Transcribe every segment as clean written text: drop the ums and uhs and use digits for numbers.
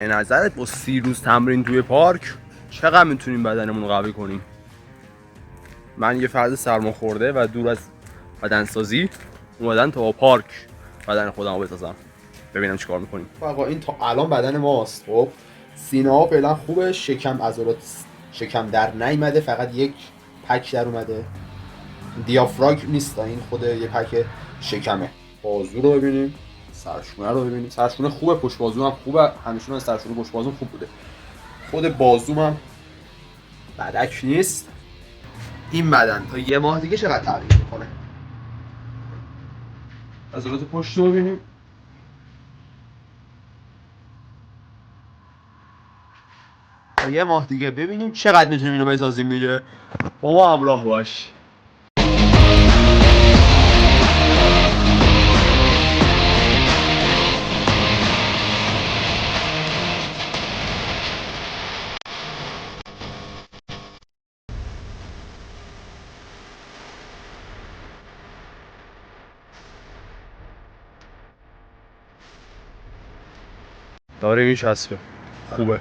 به نظرت با 30 روز تمرین توی پارک چقدر میتونیم بدنمون رو قوی کنیم؟ من یه فرد سرماخورده و دور از بدنسازی اومدن تا پارک بدن خودم رو بسازم، ببینم چیکار میکنیم. آقا این تا الان بدن ماست. خب سینه ها فعلا خوبه، شکم عضلات شکم در نیومده، فقط یک پک در اومده، دیافراگم نیست، این خود یه پک شکمه. بازو رو ببینیم، سرشونه رو ببینیم. سرشونه خوبه، پشت بازو هم خوبه، همیشه من سرشونه پشت بازو خوب بوده. خود بازوم هم بدک نیست. این بدن تا یه ماه دیگه چقدر تغییر میکنه. عضلات پشت رو ببینیم. تا یه ماه دیگه ببینیم چقدر میتونیم اینو بسازیم دیگه. با ما همراه باش. داره میچسبه، خوبه.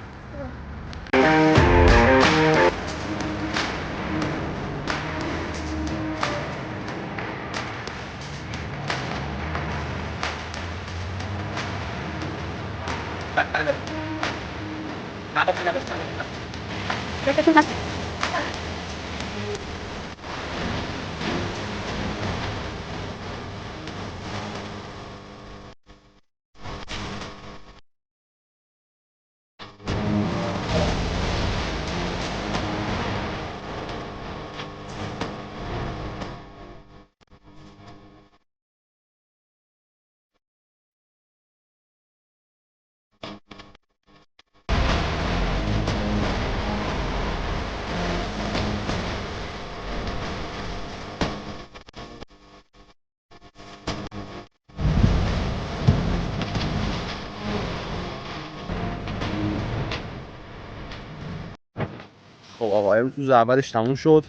خب آقا امروز روز اولش تموم شد.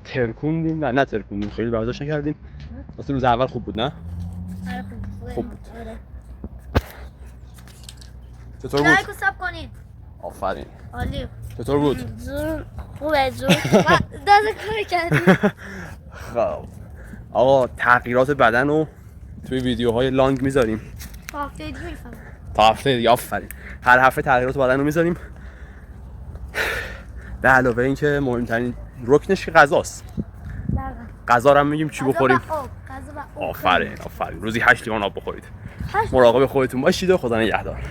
ترکوندیم، نه ترکوندیم، خیلی برداشت نکردیم. واسه روز اول خوب بود نه؟ خوب بود. چطور بود؟ لایک و ساب کنید. آفرین. عالی. چطور بود؟ زور خوبه زور. دازه کاری کردیم. خب آقا تغییرات بدن رو توی ویدیوهای لانگ میذاریم. هفته دیگه میفهمم. تا هفته دیگه. آفرین. هر هفته تغییرات بدن رو میذاریم. به علاوه اینکه مهمترین رکنش که غذاست. غذا رو هم میگیم چی بخوریم. آفرین. روزی 8 لیوان آب بخورید. مراقب خودتون باشید و خدا نگهدار.